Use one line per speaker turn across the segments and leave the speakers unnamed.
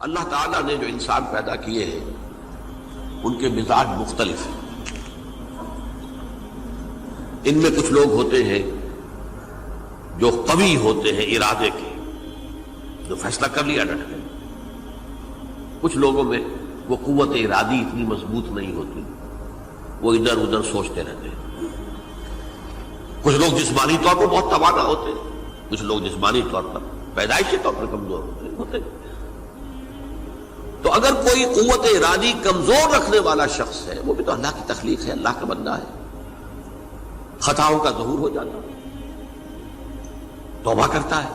اللہ تعالیٰ نے جو انسان پیدا کیے ہیں ان کے مزاج مختلف ہیں۔ ان میں کچھ لوگ ہوتے ہیں جو قوی ہوتے ہیں ارادے کے، جو فیصلہ کر لیا ڈٹ گئے۔ کچھ لوگوں میں وہ قوت ارادی اتنی مضبوط نہیں ہوتی، وہ ادھر ادھر سوچتے رہتے ہیں۔ کچھ لوگ جسمانی طور پر بہت توانا ہوتے ہیں، کچھ لوگ جسمانی طور پر پیدائشی طور پر کمزور ہوتے ہیں۔ تو اگر کوئی قوت ارادی کمزور رکھنے والا شخص ہے، وہ بھی تو اللہ کی تخلیق ہے، اللہ کا بندہ ہے، خطاؤں کا ظہور ہو جاتا ہے، توبہ کرتا ہے،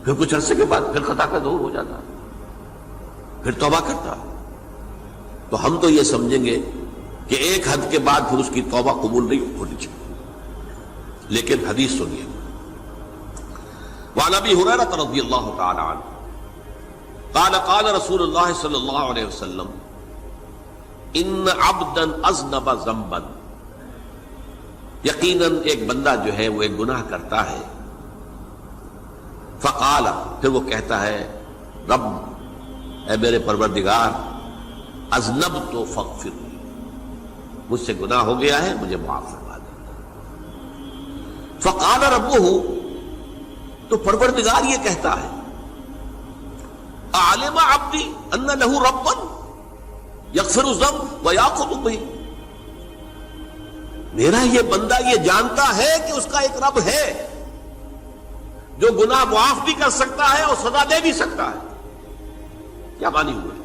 پھر کچھ عرصے کے بعد پھر خطا کا ظہور ہو جاتا ہے، پھر توبہ کرتا ہے۔ تو ہم تو یہ سمجھیں گے کہ ایک حد کے بعد پھر اس کی توبہ قبول نہیں ہونی چاہیے، لیکن حدیث سنیے۔ وعن ابی ہریرہ رضی اللہ تعالی عنہ قال قال رسول اللہ صلی اللہ علیہ وسلم ان عبدا اذنب ذنبا، یقیناً ایک بندہ جو ہے وہ ایک گناہ کرتا ہے، فقال، پھر وہ کہتا ہے رب، اے میرے پروردگار، اذنبت فاغفر لی، مجھ سے گناہ ہو گیا ہے، مجھے معاف فرما دے۔ فقال ربہ، تو پروردگار یہ کہتا ہے اعلم عبدی ان لہ ربا یغفر الذنب ویأخذ بہ، میرا یہ بندہ یہ جانتا ہے کہ اس کا ایک رب ہے جو گناہ معاف بھی کر سکتا ہے اور سزا دے بھی سکتا ہے۔ کیا معنی ہوئے؟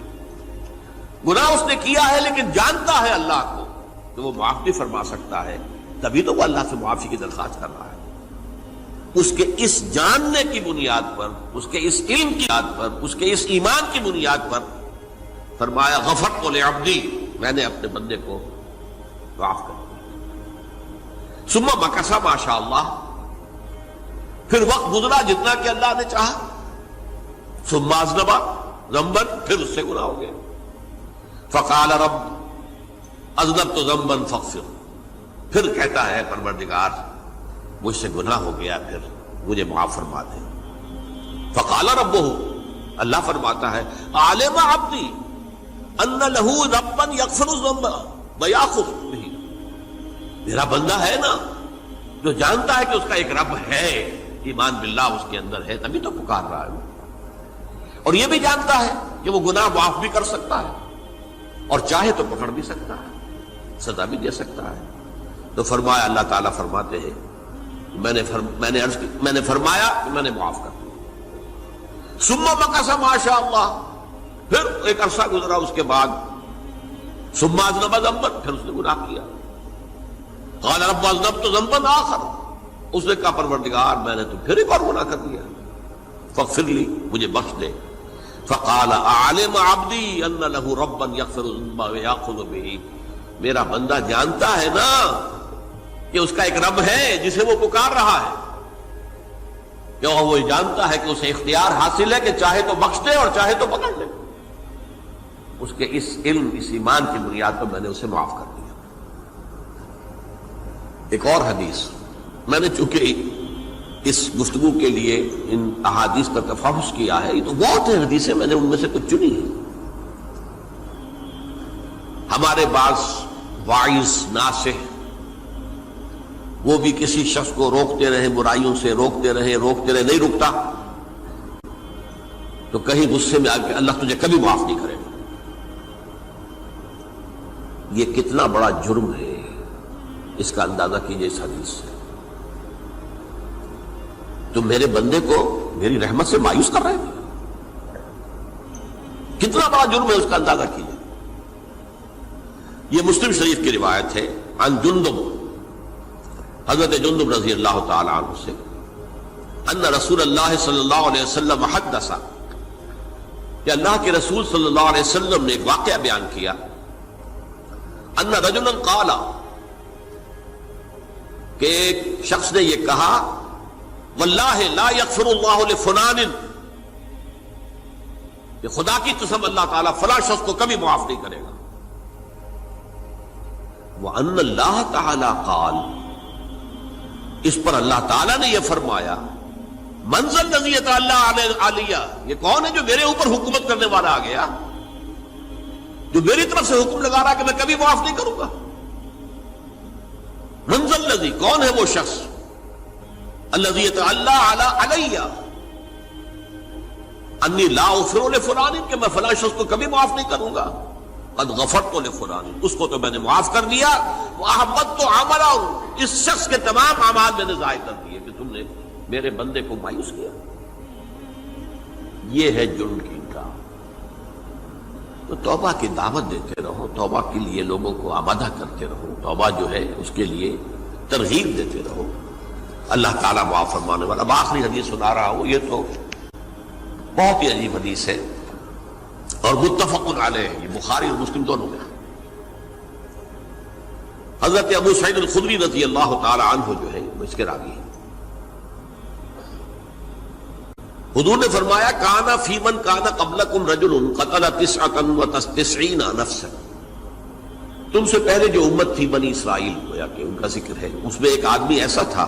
گناہ اس نے کیا ہے لیکن جانتا ہے اللہ کو کہ وہ معاف بھی فرما سکتا ہے، تبھی تو وہ اللہ سے معافی کی درخواست کر رہا ہے۔ اس کے اس جاننے کی بنیاد پر، اس کے اس علم کی بنیاد پر، اس کے اس ایمان کی بنیاد پر فرمایا غفرت لعبدی، میں نے اپنے بندے کو معاف کر دیا۔ ثم مکث ما شاء اللہ، پھر وقت گزرا جتنا کہ اللہ نے چاہا۔ ثم اذنب ذنبا، پھر اس سے گناہ ہو گیا۔ فقال رب اذنبت ذنبا فاغفر، پھر کہتا ہے پروردگار مجھ سے گناہ ہو گیا، پھر مجھے معاف فرما دے۔ فقال ربہ، اللہ فرماتا ہے عالم عبدی ان لہ ربا یغفر الذنب ویأخذ بہ، میرا بندہ ہے نا جو جانتا ہے کہ اس کا ایک رب ہے، ایمان باللہ اس کے اندر ہے، تبھی تو پکار رہا ہے، اور یہ بھی جانتا ہے کہ وہ گناہ معاف بھی کر سکتا ہے اور چاہے تو پکڑ بھی سکتا ہے، سزا بھی دے سکتا ہے۔ تو فرمایا، اللہ تعالیٰ فرماتے ہیں میں نے فرمایا کہ میں نے معاف کر دیا۔ ثم مکث ما شاء اللہ، پھر ایک عرصہ گزرا اس کے بعد، ثم اذنب ذنبا، پھر اس نے گناہ کیا۔ قال رب اذنبت ذنبا آخر، اس نے کہا پروردگار میں نے تو پھر ایک اور گناہ کر دیا، فاغفر لی، مجھے بخش دے۔ فقال اعلم عبدی ان لہ ربا یغفر الذنب ویأخذ بہ، میرا بندہ جانتا ہے نا کہ اس کا ایک رب ہے جسے وہ پکار رہا ہے، کہ وہ جانتا ہے کہ اسے اختیار حاصل ہے کہ چاہے تو بخش دے اور چاہے تو پکڑ لے۔ اس کے اس علم، اس ایمان کی بنیاد پر میں نے اسے معاف کر دیا۔ ایک اور حدیث، میں نے چونکہ اس گفتگو کے لیے ان احادیث پر تفحص کیا ہے، یہ تو بہت ہیں حدیثیں، میں نے ان میں سے کچھ چنی ہیں۔ ہمارے بعض واعظ ناصح وہ بھی کسی شخص کو روکتے رہے، برائیوں سے روکتے رہے، نہیں رکتا، تو کہیں غصے میں آ کے اللہ تجھے کبھی معاف نہیں کرے گا۔ یہ کتنا بڑا جرم ہے، اس کا اندازہ کیجئے اس حدیث سے۔ تم میرے بندے کو میری رحمت سے مایوس کر رہے ہیں، کتنا بڑا جرم ہے، اس کا اندازہ کیجئے۔ یہ مسلم شریف کی روایت ہے، عن جندب، حضرت جندب رضی اللہ تعالی عنہ سے، ان رسول اللہ صلی اللہ علیہ وسلم حدث، کہ اللہ کے رسول صلی اللہ علیہ وسلم نے ایک واقعہ بیان کیا، ان رجلا قال، کہ ایک شخص نے یہ کہا، واللہ لا یغفر اللہ لفلان، کہ خدا کی قسم اللہ تعالیٰ فلاں شخص کو کبھی معاف نہیں کرے گا۔ وَأَنَّ اللَّهَ تَعَالَى قَالَ، اس پر اللہ تعالیٰ نے یہ فرمایا، منزل نزیت اللہ علیہ، یہ کون ہے جو میرے اوپر حکومت کرنے والا آ گیا، جو میری طرف سے حکم لگا رہا کہ میں کبھی معاف نہیں کروں گا؟ منزل نزی، کون ہے وہ شخص؟ الذی اللہ علیہ انی لا اغفر لفلان، کہ میں فلاں شخص کو کبھی معاف نہیں کروں گا، قد غفرت لفلان، اس کو تو میں نے معاف کر دیا، واحبطت عملہ، اس شخص کے تمام اعمال میں نے ضائع کر دیے کہ تم نے میرے بندے کو مایوس کیا۔ یہ ہے جرم کی انکار۔ تو توبہ کی دعوت دیتے رہو، توبہ کے لیے لوگوں کو آمادہ کرتے رہو، توبہ جو ہے اس کے لیے ترغیب دیتے رہو، اللہ تعالیٰ معاف فرمانے والا۔ اب آخری حدیث سنا رہا ہوں، یہ تو بہت ہی عجیب حدیث ہے اور متفق علیہ، یہ بخاری اور مسلم دونوں میں۔ حضرت ابو سعید الخدری رضی اللہ تعالی عنہ جو ہے وہ اس کے راوی ہیں۔ حضور نے فرمایا کانا فی من کانا قبلکم رجل قتل 99 نفسا، تم سے پہلے جو امت تھی بنی اسرائیل، گویا کہ ان کا ذکر ہے، اس میں ایک آدمی ایسا تھا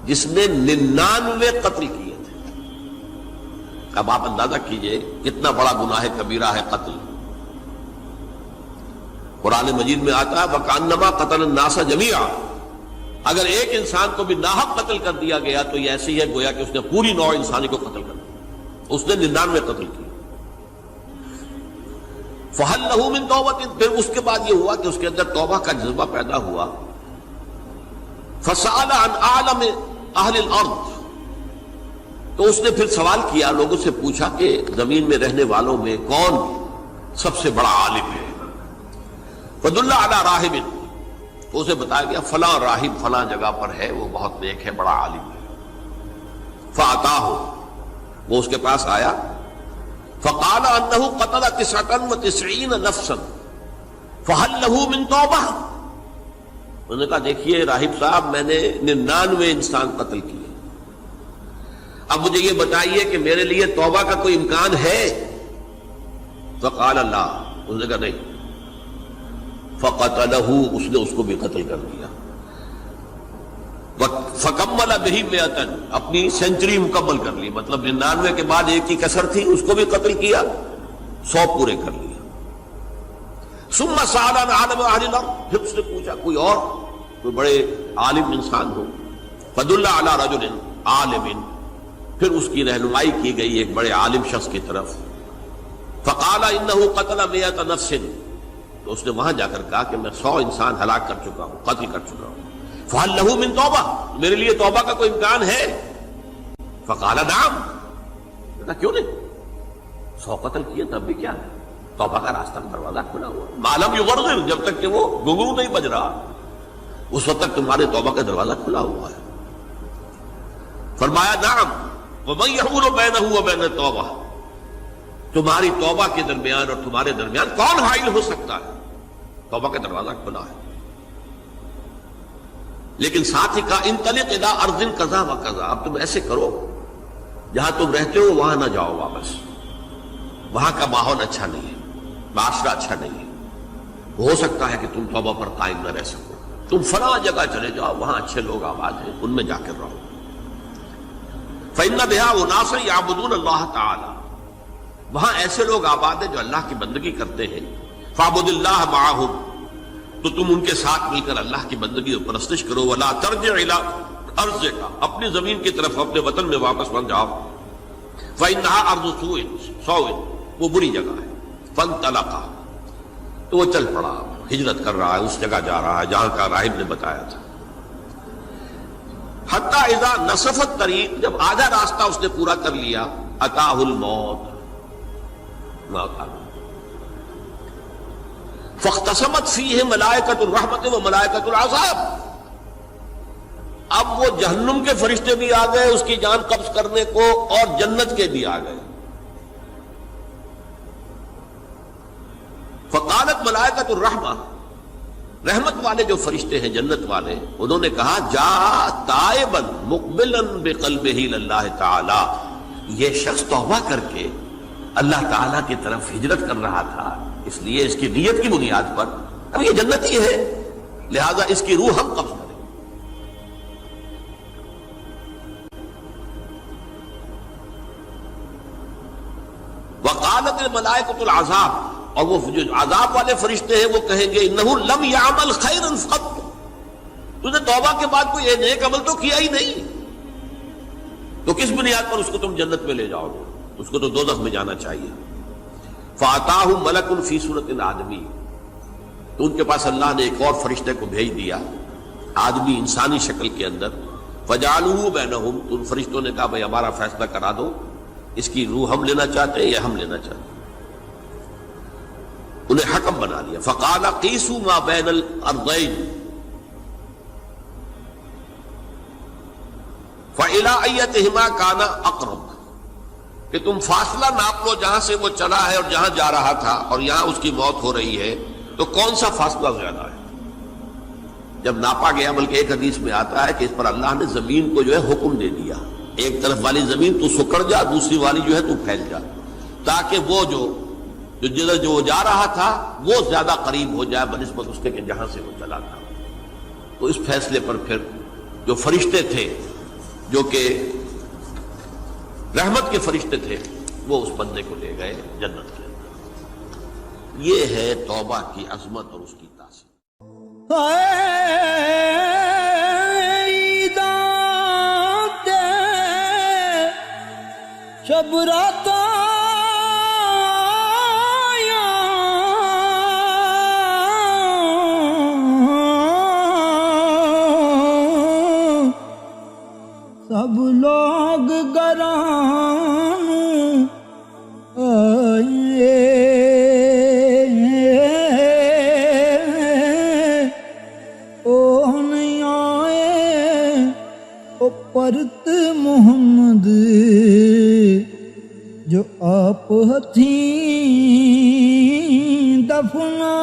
جس نے 99 قتل کیے تھے۔ اب آپ اندازہ کیجئے کتنا بڑا گناہ کبیرہ ہے قتل۔ قرآن مجید میں آتا ہے وَكَأَنَّمَا قَتَلَ النَّاسَ جَمِيعًا، اگر ایک انسان کو بھی ناحق قتل کر دیا گیا تو یہ ایسے ہی ہے گویا کہ اس نے پوری نوع انسانی کو قتل کر دیا، اس نے 99 قتل کیے۔ فَهَلْ لَهُ مِن تَوْبَةٍ، پھر اس کے بعد یہ ہوا کہ اس کے اندر توبہ کا جذبہ پیدا ہوا۔ فَسَأَلَ عَنْ أَعْلَمِ أَهْلِ الْأَرْضِ، تو اس نے پھر سوال کیا، لوگوں سے پوچھا کہ زمین میں رہنے والوں میں کون سب سے بڑا عالم ہے؟ فَدُلَّ عَلَى رَاهِبٍ، تو اسے بتایا گیا فلاں راہب فلاں جگہ پر ہے، وہ بہت نیک ہے، بڑا عالم ہے۔ فَأَتَاهُ، وہ اس کے پاس آیا، فَقَالَ أَنَّهُ قَتَلَ 99 نَفْسًا فَهَلْ لَهُ مِن تَوْبَةٍ، انہوں نے کہا دیکھیے راہب صاحب، میں نے 99 انسان قتل کیے، اب مجھے یہ بتائیے کہ میرے لیے توبہ کا کوئی امکان ہے؟ فَقَالَ لَا، انہوں نے کہا نہیں۔ فَقَتَلَهُ، اس نے اس کو بھی قتل کر دیا۔ فَكَمَّلَ بِهِ 100، اپنی سینچری مکمل کر لی، مطلب 99 کے بعد ایک کی کسر تھی، اس کو بھی قتل کیا، 100 پورے کر لیا۔ ثُمَّ سَأَلَ عَنْ عَالِمِ أَهْلِ الْأَرْضِ، پھر اس نے پوچھا کوئی اور کوئی بڑے عالم انسان ہو۔ فَدُلَّ عَلَى رَجُلٍ عَالِمٍ، پھر اس کی رہنمائی کی گئی ایک بڑے عالم شخص کی طرف۔ فَقَالَ إِنَّهُ قَتَلَ 100 نَفْسٍ، تو اس نے وہاں جا کر کہا کہ میں 100 انسان ہلاک کر چکا ہوں، قتل کر چکا ہوں۔ فَهَلْ لَهُ مِن تَوْبَةٍ، میرے لیے توبہ کا کوئی امکان ہے؟ فَقَالَ نَعَمْ، کہا کیوں نہیں، 100 قتل کیے تب بھی کیا ہے، توبہ کا راستہ دروازہ کھلا ہوا، مَا لَمْ يُغَرْغِرْ، جب تک کہ وہ گھنگرو نہیں بج رہا اس وقت تک تمہارے توبہ کا دروازہ کھلا ہوا ہے۔ فرمایا نعم، وَمَن يَحُولُ بَيْنَهُ وَبَيْنَ التَّوْبَةِ، تمہاری توبہ کے درمیان اور تمہارے درمیان کون حائل ہو سکتا ہے؟ توبہ کا دروازہ کھلا ہے۔ لیکن ساتھ ہی کہا انطلق الی ارض کذا و کذا، اب تم ایسے کرو جہاں تم رہتے ہو وہاں نہ جاؤ واپس، وہاں کا ماحول اچھا نہیں ہے، معاشرہ اچھا نہیں ہے، ہو سکتا ہے کہ تم توبہ پر قائم نہ رہ سکو، تم فلاں جگہ چلے جاؤ، وہاں اچھے لوگ آباد ہیں، ان میں جا کر رہو۔ فإن بها اناس یعبدون اللہ تعالی، وہاں ایسے لوگ آباد ہیں جو اللہ کی بندگی کرتے ہیں۔ فاعبد اللہ معہم، تو تم ان کے ساتھ مل کر اللہ کی بندگی اور پرستش کرو۔ ولا ترجع الی ارضک، اپنی زمین کی طرف اپنے وطن میں واپس مت جاؤ۔ فإنها ارض سوء، وہ بری جگہ ہے۔ فانطلقا، تو وہ چل پڑا، ہجرت کر رہا ہے، اس جگہ جا رہا ہے جہاں کا راہب نے بتایا تھا۔ حتی اذا نصف الطریق، جب آدھا راستہ اس نے پورا کر لیا، اتاہ الموت، موت آ گئی۔ فاختصمت فیہ ملائکۃ الرحمت و ملائکۃ العذاب، اب وہ جہنم کے فرشتے بھی آ گئے اس کی جان قبض کرنے کو، اور جنت کے بھی آ گئے۔ فقالت ملائکۃ الرحمہ، رحمت والے جو فرشتے ہیں جنت والے، انہوں نے کہا جا تائبا مقبلا بقلبہ للہ تعالی، یہ شخص توبہ کر کے اللہ تعالیٰ کی طرف ہجرت کر رہا تھا، اس لیے اس کی نیت کی بنیاد پر اب یہ جنتی ہے، لہذا اس کی روح ہم قبض کریں۔ وقالت الملائکۃ العذاب، اور وہ جو عذاب والے فرشتے ہیں وہ کہیں گے انہ لم یعمل خیرا قط، تو نے توبہ کے بعد کوئی نیک عمل تو کیا ہی نہیں، تو کس بنیاد پر اس کو تم جنت میں لے جاؤ گے؟ اس کو تو دوزخ میں جانا چاہیے۔ فاتاہ ملک فی صورت آدمی، تو ان کے پاس اللہ نے ایک اور فرشتے کو بھیج دیا آدمی انسانی شکل کے اندر، فجعلوہ بینہم، تو ان فرشتوں نے کہا بھائی ہمارا فیصلہ کرا دو، اس کی روح ہم لینا چاہتے ہیں یا ہم لینا چاہتے ہیں، انہیں حکم بنا دیا۔ فقال قیسوا ما بین الارضین فإلی ایتہما کان اقرب، کہ تم فاصلہ ناپ لو جہاں سے وہ چلا ہے اور جہاں جا رہا تھا اور یہاں اس کی موت ہو رہی ہے، تو کون سا فاصلہ زیادہ ہے؟ جب ناپا گیا، بلکہ ایک حدیث میں آتا ہے کہ اس پر اللہ نے زمین کو جو ہے حکم دے دیا، ایک طرف والی زمین تو سکڑ جا، دوسری والی جو ہے تو پھیل جا، تاکہ وہ جو جدھر جو جا رہا تھا وہ زیادہ قریب ہو جائے بنسبت اس کے کہ جہاں سے وہ چلا تھا۔ تو اس فیصلے پر پھر جو فرشتے تھے، جو کہ رحمت کے فرشتے تھے، وہ اس بندے کو لے گئے جنت کے اندر۔ یہ ہے توبہ کی عظمت اور اس کی تاثیر۔
شب رات سب لوگ گران آئے، او نہیں آئے او پرت محمد جو آپ ہتھیں دفنا